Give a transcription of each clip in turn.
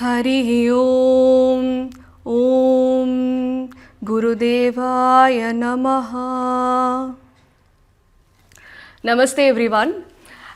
Hari Om. Om Gurudevaya Namaha. Namaste everyone.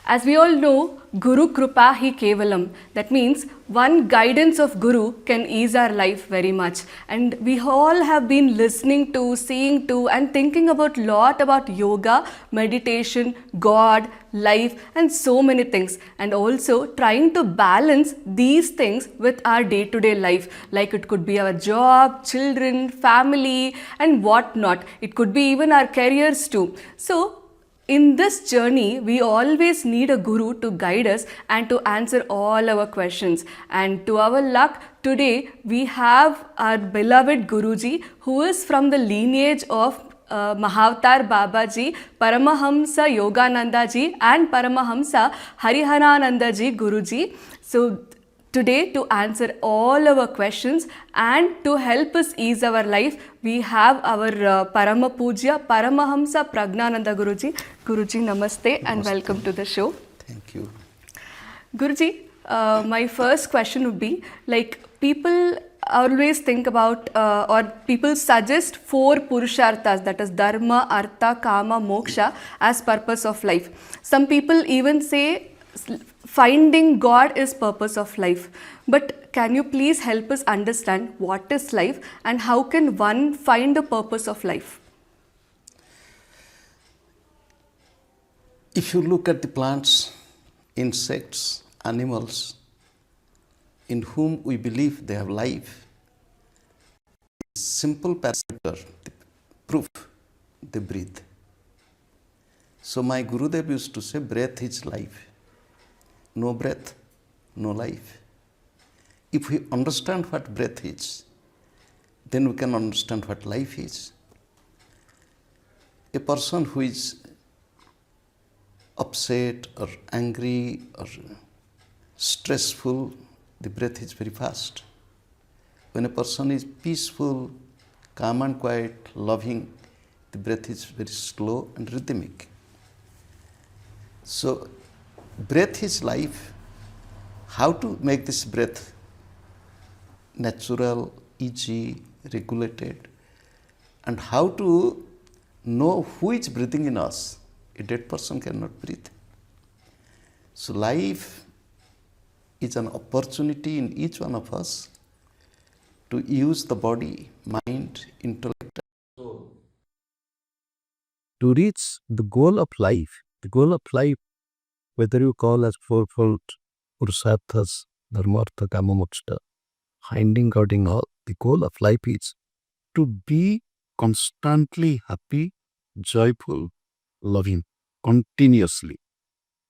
As we all know, Guru Kripa Hi Kevalam. That means one guidance of Guru can ease our life very much. And we all have been listening to, seeing to, and thinking about lot about yoga, meditation, God, life, and so many things. And also trying to balance these things with our day-to-day life. Like it could be our job, children, family, and whatnot. It could be even our careers too. So in this journey, we always need a guru to guide us and to answer all our questions. And to our luck, today we have our beloved Guruji, who is from the lineage of Mahavatar Babaji, Paramahamsa Yogananda Ji, and Paramahamsa Hariharananda Ji Guruji. So today, to answer all our questions and to help us ease our life, we have our Parama Pujya Paramahamsa Prajnananda Guruji. Guruji, namaste and welcome to the show. Thank you. Guruji, my first question would be, like, people always think about or people suggest 4 purusharthas, that is dharma, artha, kama, moksha, as purpose of life. Some people even say finding God is purpose of life. But can you please help us understand what is life and how can one find the purpose of life? If you look at the plants, insects, animals, in whom we believe they have life, simple parameter, the proof, they breathe. So my Gurudev used to say, breath is life. No breath, no life. If we understand what breath is, then we can understand what life is. A person who is upset or angry or stressful, the breath is very fast. When a person is peaceful, calm and quiet, loving, the breath is very slow and rhythmic. So, breath is life. How to make this breath natural, easy, regulated, and how to know who is breathing in us. A dead person cannot breathe. So life is an opportunity in each one of us to use the body, mind, intellect, soul to reach the goal of life. The goal of life, whether you call as fourfold purusharthas, dharma, artha, kama, moksha, finding God in all, the goal of life is to be constantly happy, joyful, loving, continuously.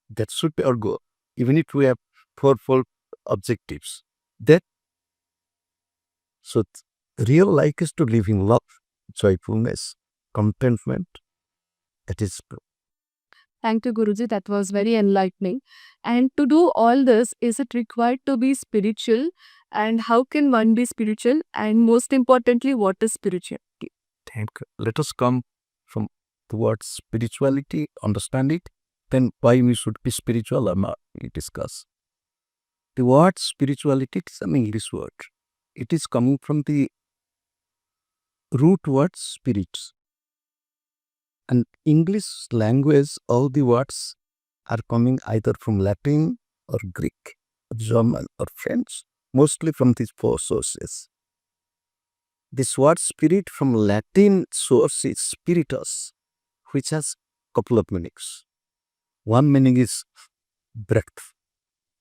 That should be our goal, even if we have fourfold objectives. So real life is to live in love, joyfulness, contentment. That is. Thank you, Guruji. That was very enlightening. And to do all this, is it required to be spiritual? And how can one be spiritual? And most importantly, what is spirituality? Let us come from the word spirituality, understand it, then why we should be spiritual or not, we discuss. The word spirituality is an English word. It is coming from the root word spirits. And English language, all the words are coming either from Latin or Greek, or German or French, mostly from these 4 sources. This word spirit from Latin source is spiritus, which has a couple of meanings. One meaning is breath.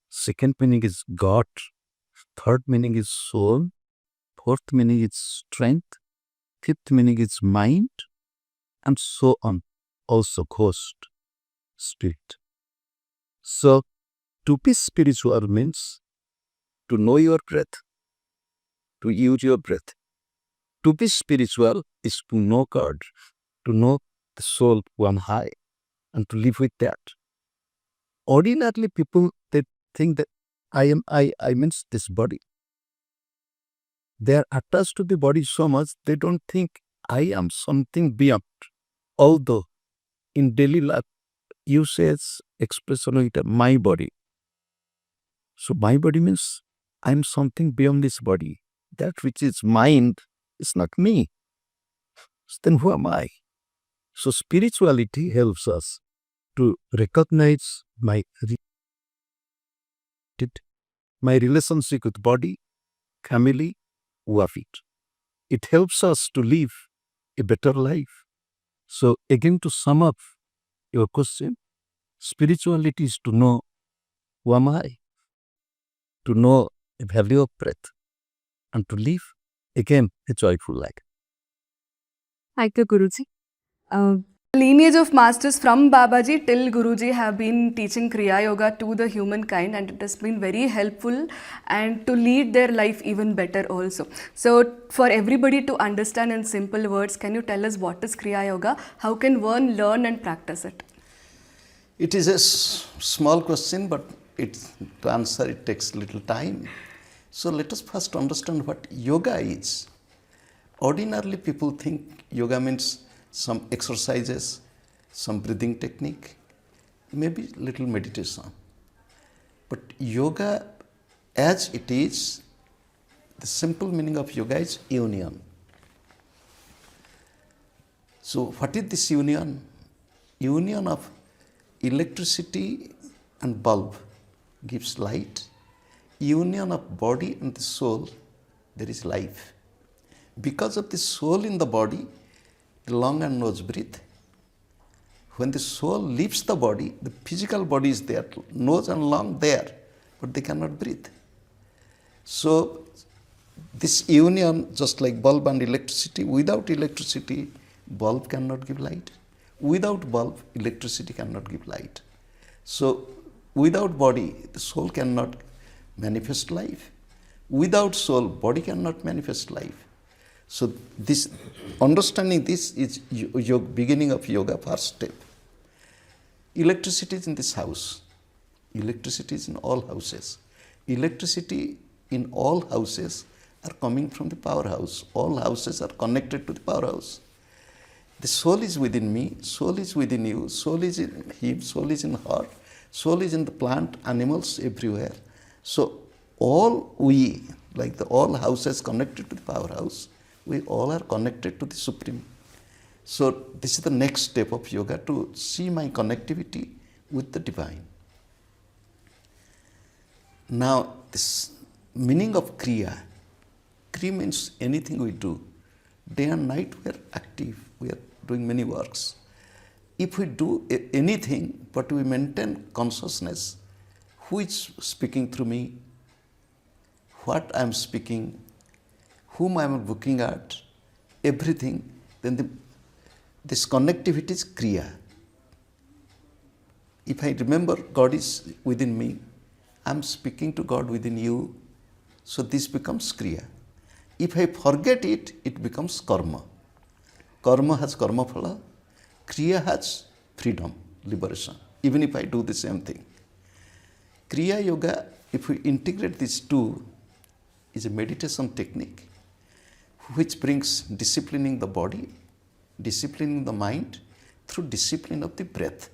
Second meaning is God. Third meaning is soul. Fourth meaning is strength. Fifth meaning is mind. And so on. Also ghost, spirit. So, to be spiritual means to know your breath, to use your breath. To be spiritual is to know God, to know the soul one high, and to live with that. Ordinarily, people, they think that I means this body. They are attached to the body so much, they don't think I am something beyond. Although in daily life, usage expression of it, my body. So my body means I'm something beyond this body. That which is mind is not me. Then who am I? So spirituality helps us to recognize my relationship with body, family, work it. It helps us to live a better life. So again, to sum up your question, spirituality is to know who am I, to know the value of breath, and to live again a joyful life. Thank you, Guruji. Lineage of masters from Babaji till Guruji have been teaching Kriya Yoga to the humankind, and it has been very helpful and to lead their life even better also. So for everybody to understand in simple words, can you tell us what is Kriya Yoga? How can one learn and practice it? It is a small question, but to answer it takes little time. So let us first understand what yoga is. Ordinarily, people think yoga means some exercises, some breathing technique, maybe little meditation. But yoga, as it is, the simple meaning of yoga is union. So what is this union? Union of electricity and bulb gives light. Union of body and the soul, there is life. Because of the soul in the body, the lung and nose breathe. When the soul leaves the body, the physical body is there, nose and lung there, but they cannot breathe. So this union, just like bulb and electricity, without electricity, bulb cannot give light. Without bulb, electricity cannot give light. So without body, the soul cannot manifest life. Without soul, body cannot manifest life. So this understanding this is your beginning of yoga, first step. Electricity is in this house. Electricity is in all houses. Electricity in all houses are coming from the powerhouse. All houses are connected to the powerhouse. The soul is within me, soul is within you, soul is in him, soul is in her, soul is in the plant, animals, everywhere. So all we, like all houses connected to the powerhouse, we all are connected to the Supreme. So this is the next step of yoga, to see my connectivity with the divine. Now this meaning of Kriya. Kriya means anything we do. Day and night we are active, we are doing many works. If we do anything, but we maintain consciousness, who is speaking through me, what I am speaking, whom I am looking at, everything, then this connectivity is Kriya. If I remember God is within me, I am speaking to God within you, so this becomes Kriya. If I forget it, it becomes karma. Karma has karma phala, Kriya has freedom, liberation, even if I do the same thing. Kriya Yoga, if we integrate these two, is a meditation technique which brings disciplining the body, disciplining the mind through discipline of the breath.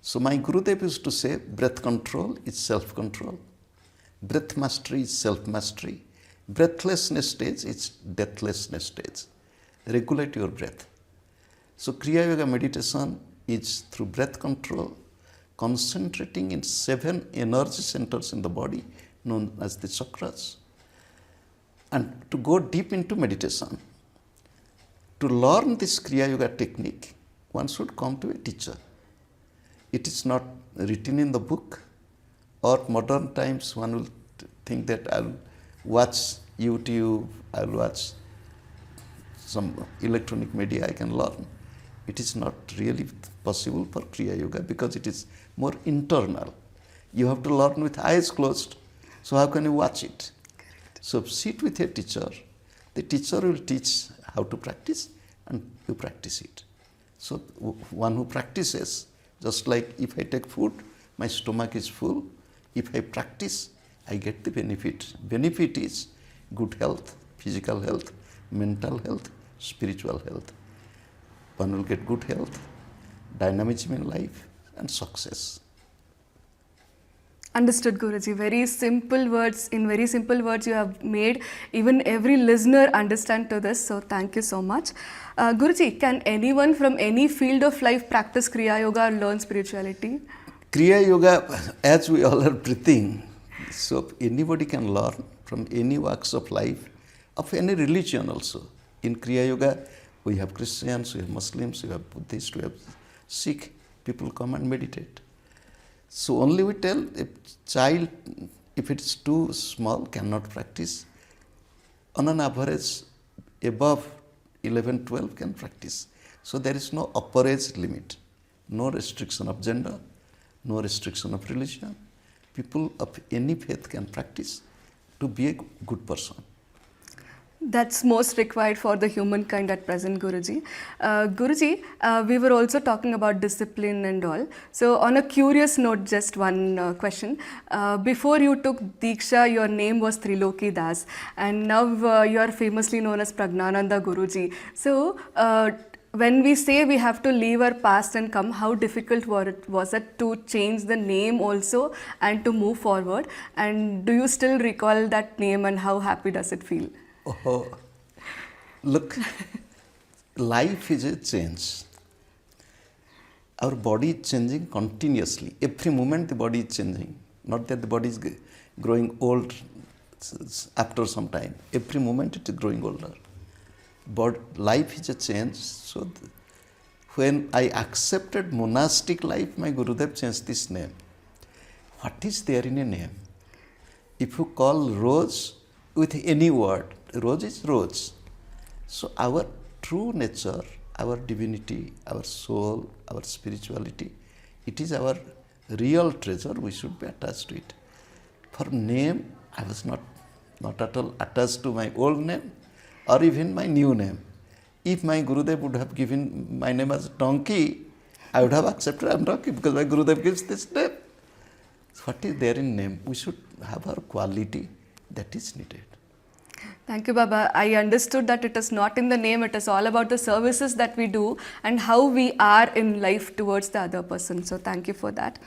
So my Gurudev used to say, breath control is self-control, breath mastery is self-mastery, breathlessness stage is deathlessness stage. Regulate your breath. So Kriya Yoga meditation is through breath control, concentrating in 7 energy centers in the body known as the chakras. And to go deep into meditation, to learn this Kriya Yoga technique, one should come to a teacher. It is not written in the book, or modern times one will think that I'll watch YouTube, I'll watch some electronic media, I can learn. It is not really possible for Kriya Yoga because it is more internal. You have to learn with eyes closed, so how can you watch it? So sit with a teacher, the teacher will teach how to practice and you practice it. So one who practices, just like if I take food, my stomach is full. If I practice, I get the benefit. Benefit is good health, physical health, mental health, spiritual health. One will get good health, dynamism in life, and success. Understood, Guruji. Very simple words. In very simple words, you have made even every listener understand to this. So thank you so much. Guruji, can anyone from any field of life practice Kriya Yoga or learn spirituality? Kriya Yoga, as we all are breathing, so anybody can learn from any walks of life, of any religion also. In Kriya Yoga, we have Christians, we have Muslims, we have Buddhists, we have Sikh. People come and meditate. So only we tell a child, if it's too small, cannot practice. On an average, above 11, 12 can practice. So there is no upper age limit, no restriction of gender, no restriction of religion. People of any faith can practice to be a good person. That's most required for the humankind at present, Guruji. Guruji, we were also talking about discipline and all. So on a curious note, just one question. Before you took Diksha, your name was Triloki Das, and now you are famously known as Pragnananda Guruji. So when we say we have to leave our past and come, how difficult was it to change the name also and to move forward? And do you still recall that name, and how happy does it feel? Oh, look, life is a change. Our body is changing continuously. Every moment the body is changing. Not that the body is growing old after some time. Every moment it is growing older. But life is a change. So when I accepted monastic life, my Gurudev changed this name. What is there in a name? If you call rose with any word, rose is rose. So our true nature, our divinity, our soul, our spirituality, it is our real treasure. We should be attached to it. For name, I was not at all attached to my old name or even my new name. If my Gurudev would have given my name as donkey, I would have accepted I am donkey because my Gurudev gives this name. What is there in name? We should have our quality that is needed. Thank you, Baba. I understood that it is not in the name, it is all about the services that we do and how we are in life towards the other person. So thank you for that.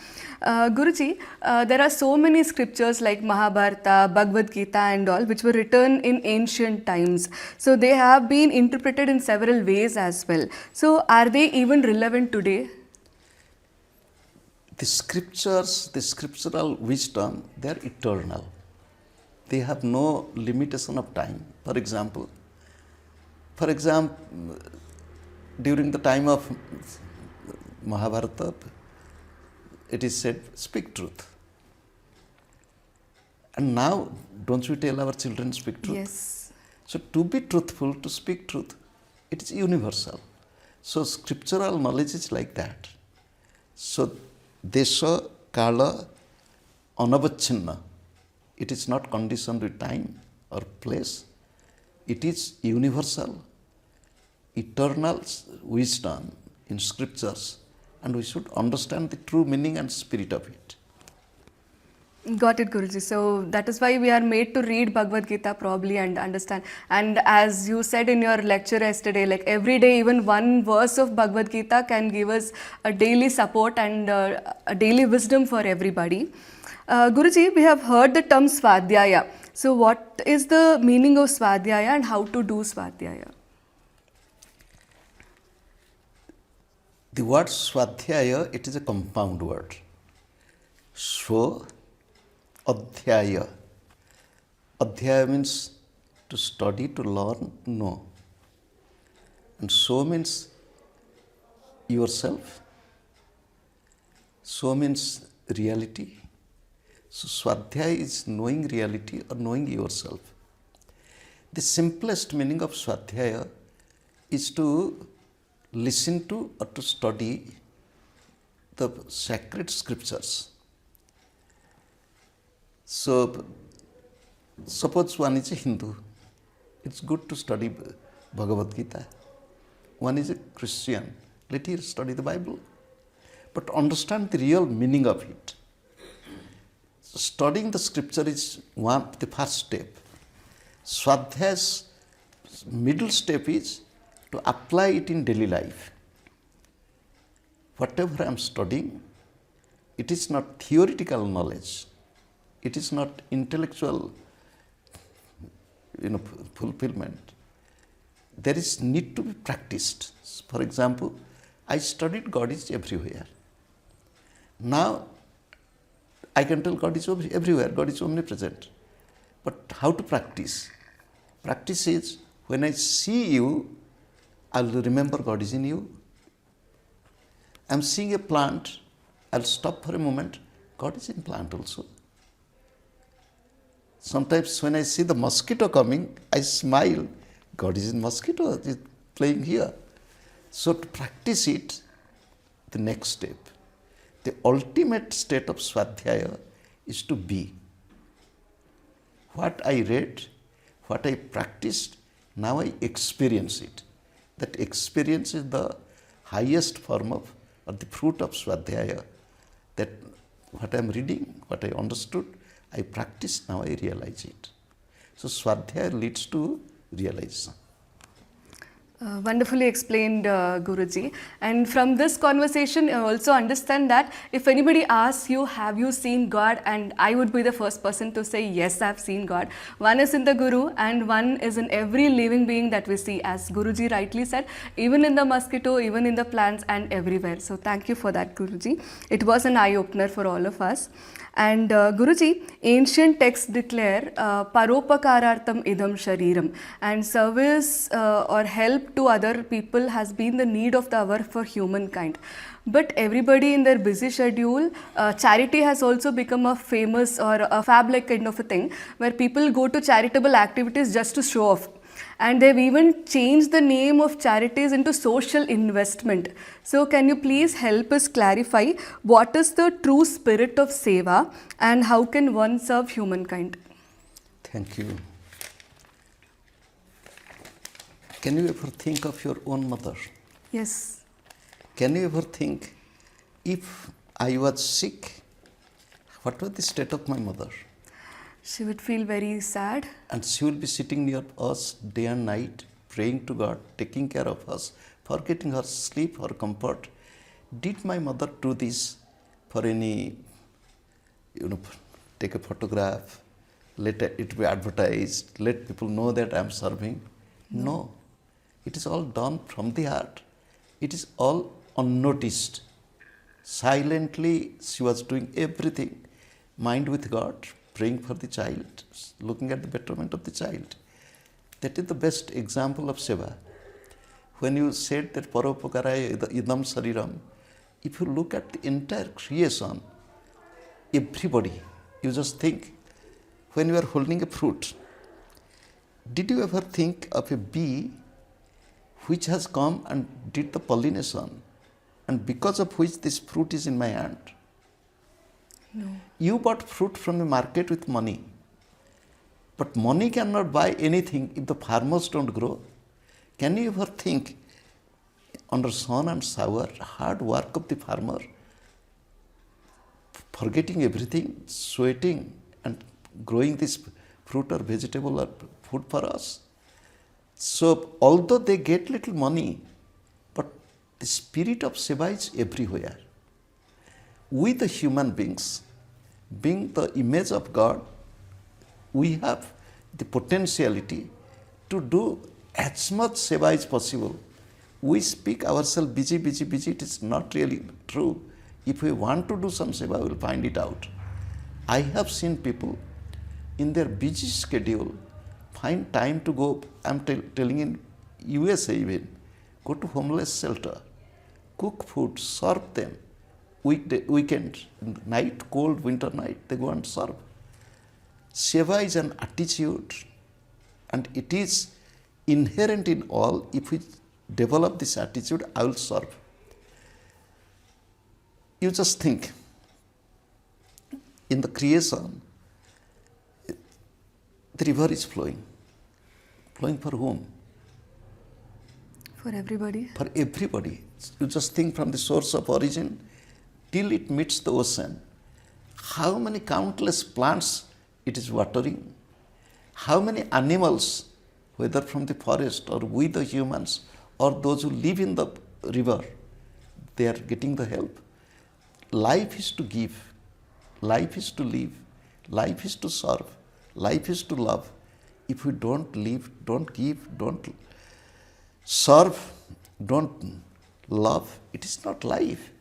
Guruji, there are so many scriptures like Mahabharata, Bhagavad Gita and all which were written in ancient times. So they have been interpreted in several ways as well. So are they even relevant today? The scriptures, the scriptural wisdom, they are eternal. They have no limitation of time. For example, during the time of Mahabharata, it is said, speak truth. And now, don't we tell our children speak truth? Yes. So to be truthful, to speak truth, it is universal. So scriptural knowledge is like that. So desha, kala, anavachinna. It is not conditioned with time or place. It is universal, eternal wisdom in scriptures, and we should understand the true meaning and spirit of it. Got it, Guruji. So that is why we are made to read Bhagavad Gita probably and understand. And as you said in your lecture yesterday, like every day, even one verse of Bhagavad Gita can give us a daily support and a daily wisdom for everybody. Guruji, we have heard the term Swadhyaya. So what is the meaning of Swadhyaya and how to do Swadhyaya? The word Swadhyaya, it is a compound word. Swa, Adhyaya. Adhyaya means to study, to learn, know. And so means yourself. So means reality. So Swadhyaya is knowing reality or knowing yourself. The simplest meaning of Swadhyaya is to listen to or to study the sacred scriptures. So suppose one is a Hindu, it's good to study Bhagavad Gita. One is a Christian, let him study the Bible, but understand the real meaning of it. Studying the scripture is the first step. Swadhyaya's middle step is to apply it in daily life. Whatever I am studying, it is not theoretical knowledge. It is not intellectual, fulfillment. There is need to be practiced. For example, I studied God is everywhere. Now, I can tell God is everywhere, God is omnipresent. But how to practice? Practice is, when I see you, I will remember God is in you. I am seeing a plant, I will stop for a moment, God is in plant also. Sometimes when I see the mosquito coming, I smile, God is in mosquito, it is playing here. So to practice it, the next step, the ultimate state of Swadhyaya is to be. What I read, what I practiced, now I experience it. That experience is the highest form of, or the fruit of Swadhyaya. That what I am reading, what I understood, I practiced, now I realize it. So Swadhyaya leads to realization. Wonderfully explained, Guruji. And from this conversation, I also understand that if anybody asks you, have you seen God? And I would be the first person to say, yes, I've seen God. One is in the Guru and one is in every living being that we see. As Guruji rightly said, even in the mosquito, even in the plants and everywhere. So thank you for that, Guruji. It was an eye-opener for all of us. And Guruji, ancient texts declare paropakarartam idam shariram, and service or help to other people has been the need of the hour for humankind. But everybody in their busy schedule, charity has also become a famous or a fab-like kind of a thing where people go to charitable activities just to show off. And they've even changed the name of charities into social investment. So can you please help us clarify what is the true spirit of Seva and how can one serve humankind? Thank you. Can you ever think of your own mother? Yes. Can you ever think, if I was sick, what was the state of my mother? She would feel very sad. And she will be sitting near us day and night, praying to God, taking care of us, forgetting her sleep, her comfort. Did my mother do this for any, take a photograph, let it be advertised, let people know that I am serving? No. It is all done from the heart. It is all unnoticed. Silently, she was doing everything. Mind with God, praying for the child, looking at the betterment of the child. That is the best example of Seva. When you said that Paropakaraya idam sariram, if you look at the entire creation, everybody, you just think, when you are holding a fruit, did you ever think of a bee which has come and did the pollination, and because of which this fruit is in my hand? No. You bought fruit from the market with money, but money cannot buy anything if the farmers don't grow. Can you ever think, under sun and shower, hard work of the farmer, forgetting everything, sweating and growing this fruit or vegetable or food for us? So, although they get little money, but the spirit of Seva is everywhere. We the human beings, being the image of God, we have the potentiality to do as much Seva as possible. We speak ourselves busy, busy, busy. It is not really true. If we want to do some Seva, we will find it out. I have seen people in their busy schedule find time to go, I am telling in USA even, go to homeless shelter, cook food, serve them. Weekend, night, cold winter night, they go and serve. Seva is an attitude, and it is inherent in all. If we develop this attitude, I will serve. You just think, in the creation, the river is flowing. Flowing for whom? For everybody. For everybody. You just think from the source of origin till it meets the ocean. How many countless plants it is watering? How many animals, whether from the forest or we the humans or those who live in the river, they are getting the help. Life is to give. Life is to live. Life is to serve. Life is to love. If we don't live, don't give, don't serve, don't love, it is not life.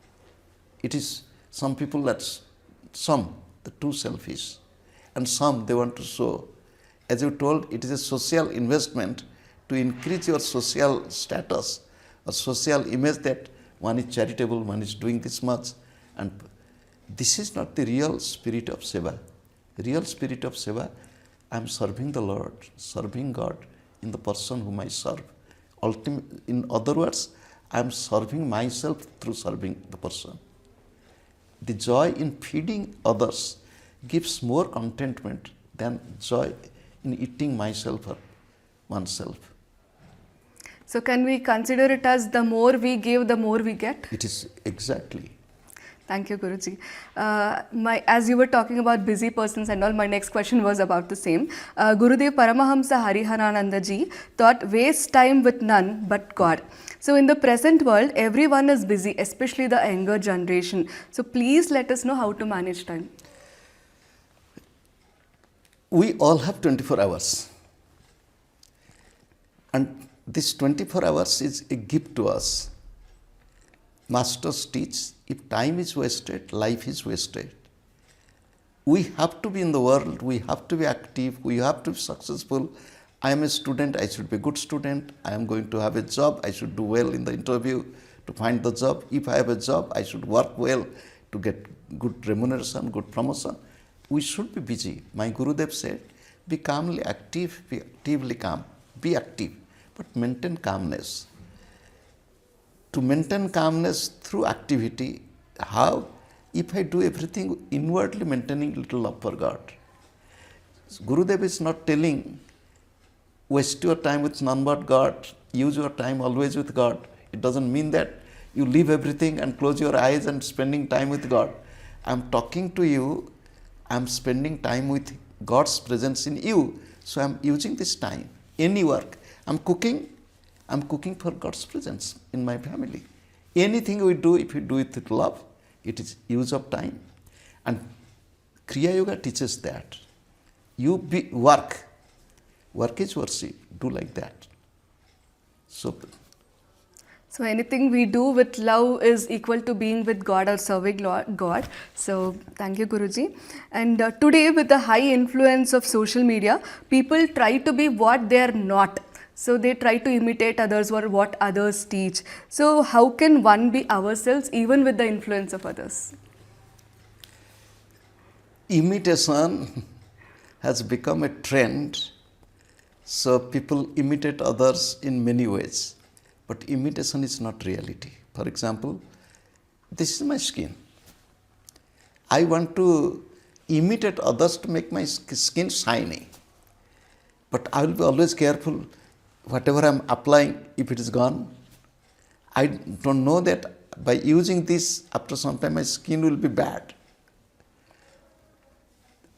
It is some people the too selfish, and some they want to show. As you told, it is a social investment to increase your social status, a social image that one is charitable, one is doing this much, and this is not the real spirit of Seva. Real spirit of Seva, I am serving the Lord, serving God in the person whom I serve. In other words, I am serving myself through serving the person. The joy in feeding others gives more contentment than joy in eating myself or oneself. So can we consider it as the more we give, the more we get? It is exactly. Thank you, Guruji. As you were talking about busy persons and all, my next question was about the same. Gurudev Paramahamsa Prajnanananda Ji taught waste time with none but God. So in the present world, everyone is busy, especially the younger generation. So please let us know how to manage time. We all have 24 hours. And this 24 hours is a gift to us. Masters teach, if time is wasted, life is wasted. We have to be in the world, we have to be active, we have to be successful. I am a student, I should be a good student. I am going to have a job, I should do well in the interview to find the job. If I have a job, I should work well to get good remuneration, good promotion. We should be busy. My Gurudev said, be calmly active, be actively calm. Be active, but maintain calmness. To maintain calmness through activity, how? If I do everything inwardly maintaining little love for God. Gurudev is not telling, waste your time with none but God, use your time always with God. It doesn't mean that you leave everything and close your eyes and spending time with God. I am talking to you, I am spending time with God's presence in you. So I am using this time, any work. I am cooking for God's presence in my family. Anything we do, if we do it with love, it is use of time. And Kriya Yoga teaches that. Work is worship, do like that. So anything we do with love is equal to being with God or serving God. So thank you, Guruji. And today, with the high influence of social media, people try to be what they are not. So they try to imitate others or what others teach. So how can one be ourselves even with the influence of others? Imitation has become a trend. So people imitate others in many ways. But imitation is not reality. For example, this is my skin. I want to imitate others to make my skin shiny. But I will be always careful. Whatever I am applying, if it is gone, I don't know that by using this, after some time my skin will be bad.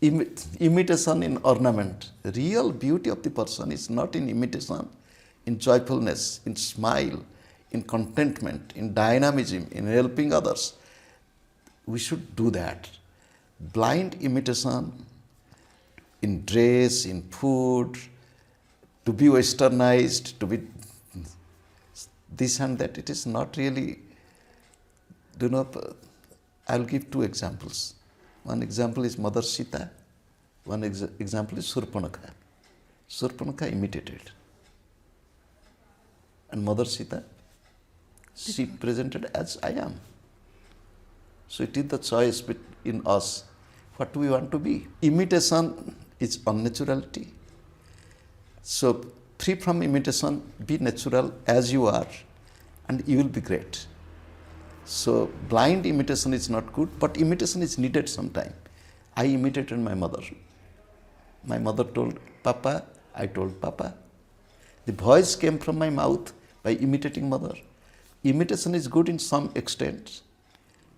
Imitation in ornament. Real beauty of the person is not in imitation, in joyfulness, in smile, in contentment, in dynamism, in helping others. We should do that. Blind imitation in dress, in food, to be westernized, to be this and that, it is not really, I'll give two examples. One example is Mother Sita, one example is Surpanakha. Surpanakha imitated. And Mother Sita, she presented as I am. So it is the choice in us, what we want to be. Imitation is unnaturality. So free from imitation, be natural as you are, and you will be great. So blind imitation is not good, but imitation is needed sometime. I imitated my mother. My mother told Papa, I told Papa. The voice came from my mouth by imitating mother. Imitation is good in some extent,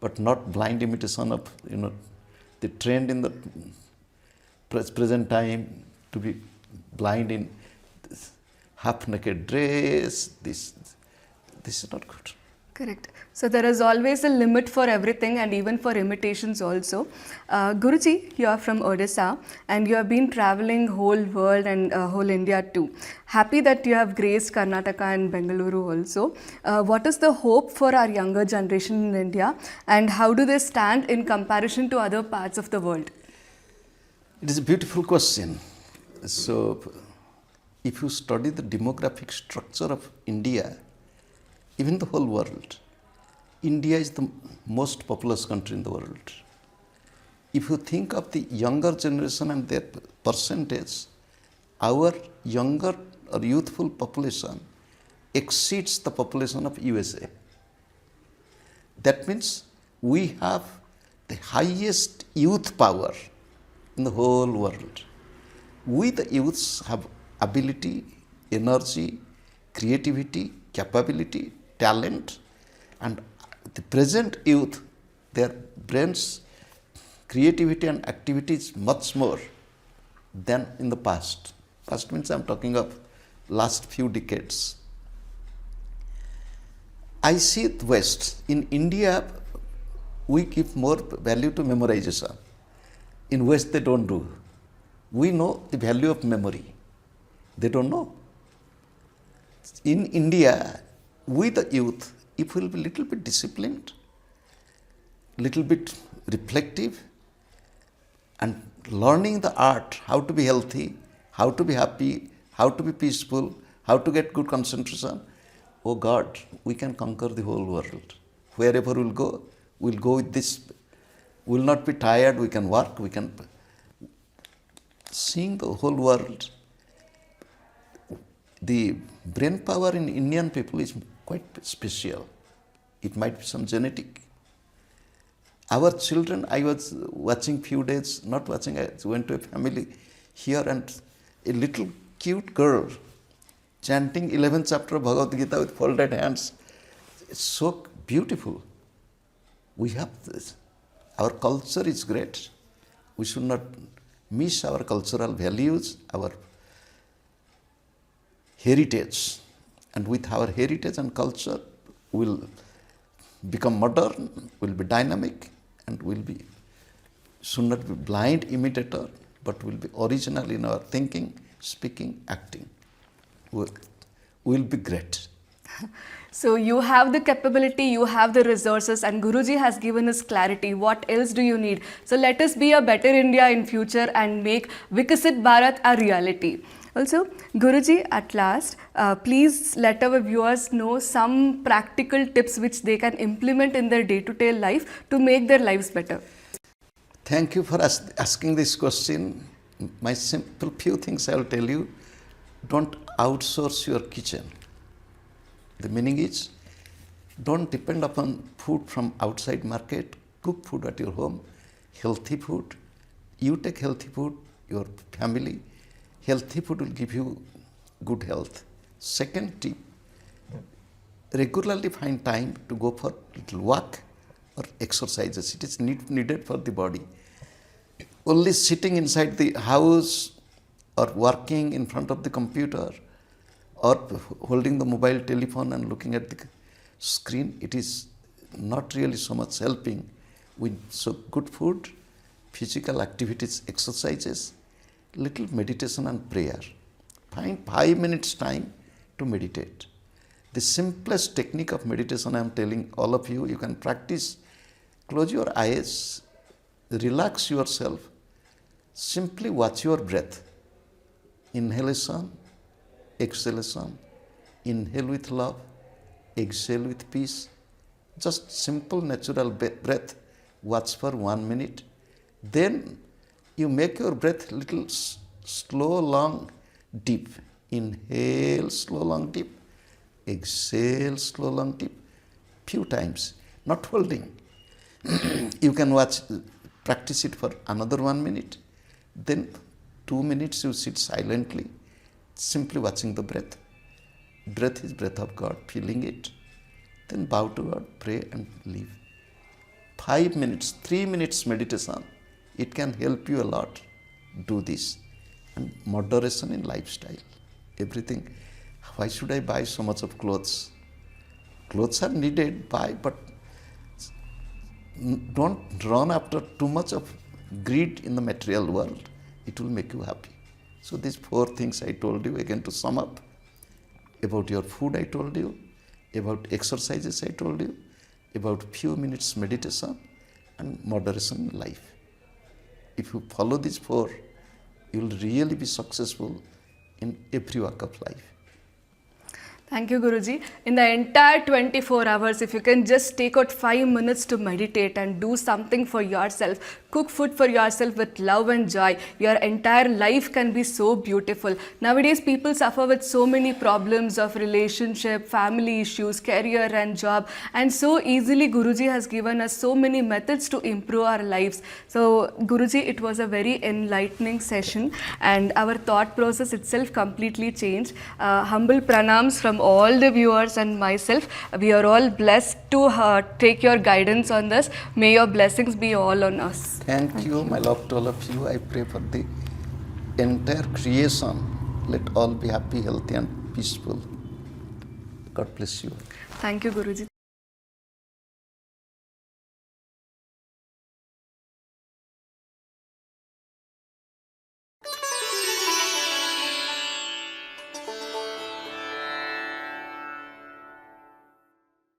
but not blind imitation of the trend in the present time to be blind in this half-naked dress. This is not good. Correct. So there is always a limit for everything and even for imitations also. Guruji, you are from Odisha and you have been traveling whole world and whole India too. Happy that you have graced Karnataka and Bengaluru also. What is the hope for our younger generation in India and how do they stand in comparison to other parts of the world? It is a beautiful question. So, if you study the demographic structure of India, even the whole world, India is the most populous country in the world. If you think of the younger generation and their percentage, our younger or youthful population exceeds the population of USA. That means we have the highest youth power in the whole world. We the youths have ability, energy, creativity, capability, talent, and the present youth, their brains, creativity and activity is much more than in the past. Past means I am talking of last few decades. I see the West. In India, we give more value to memorization. In West, they don't do. We know the value of memory. They don't know. In India, we the youth, if we will be little bit disciplined, little bit reflective, and learning the art, how to be healthy, how to be happy, how to be peaceful, how to get good concentration, oh God, we can conquer the whole world. Wherever we'll go with this. We'll not be tired, we can work, we can. Seeing the whole world, the brain power in Indian people is quite special. It might be some genetic. Our children, I was watching few days, not watching, I went to a family here and a little cute girl chanting 11th chapter of Bhagavad Gita with folded hands. It's so beautiful. We have this. Our culture is great. We should not miss our cultural values, our heritage. And with our heritage and culture, we'll become modern, we'll be dynamic, and should not be blind imitator, but will be original in our thinking, speaking, acting. We'll be great. So you have the capability, you have the resources, and Guruji has given us clarity. What else do you need? So let us be a better India in future and make Vikasit Bharat a reality. Also, Guruji, at last, please let our viewers know some practical tips which they can implement in their day-to-day life to make their lives better. Thank you for asking this question. My simple few things I will tell you. Don't outsource your kitchen. The meaning is, don't depend upon food from outside market. Cook food at your home, healthy food. You take healthy food, your family. Healthy food will give you good health. Second tip, regularly find time to go for little walk or exercises. It is needed for the body. Only sitting inside the house or working in front of the computer or holding the mobile telephone and looking at the screen, it is not really so much helping. So good food, physical activities, exercises, little meditation and prayer. Find 5 minutes time to meditate. The simplest technique of meditation I am telling all of you, you can practice. Close your eyes, relax yourself, simply watch your breath. Inhalation, exhalation, inhale with love, exhale with peace. Just simple natural breath, watch for 1 minute. Then you make your breath little slow, long, deep. Inhale, slow, long, deep. Exhale, slow, long, deep. Few times, not holding. You can practice it for another 1 minute. Then 2 minutes you sit silently, simply watching the breath. Breath is breath of God, feeling it. Then bow to God, pray and leave. 5 minutes, 3 minutes meditation. It can help you a lot. Do this. And moderation in lifestyle. Everything. Why should I buy so much of clothes? Clothes are needed, buy, but don't run after too much of greed in the material world. It will make you happy. So these 4 things I told you, again to sum up, about your food I told you, about exercises I told you, about few minutes meditation and moderation in life. If you follow these 4, you will really be successful in every walk of life. Thank you, Guruji. In the entire 24 hours, if you can just take out 5 minutes to meditate and do something for yourself, cook food for yourself with love and joy, your entire life can be so beautiful. Nowadays, people suffer with so many problems of relationship, family issues, career and job, and so easily Guruji has given us so many methods to improve our lives. So, Guruji, it was a very enlightening session and our thought process itself completely changed. Humble pranams from all the viewers and myself. We are all blessed to take your guidance on this. May your blessings be all on us. Thank you, my love to all of you. I pray for the entire creation. Let all be happy, healthy and peaceful. God bless you. Thank you, Guruji.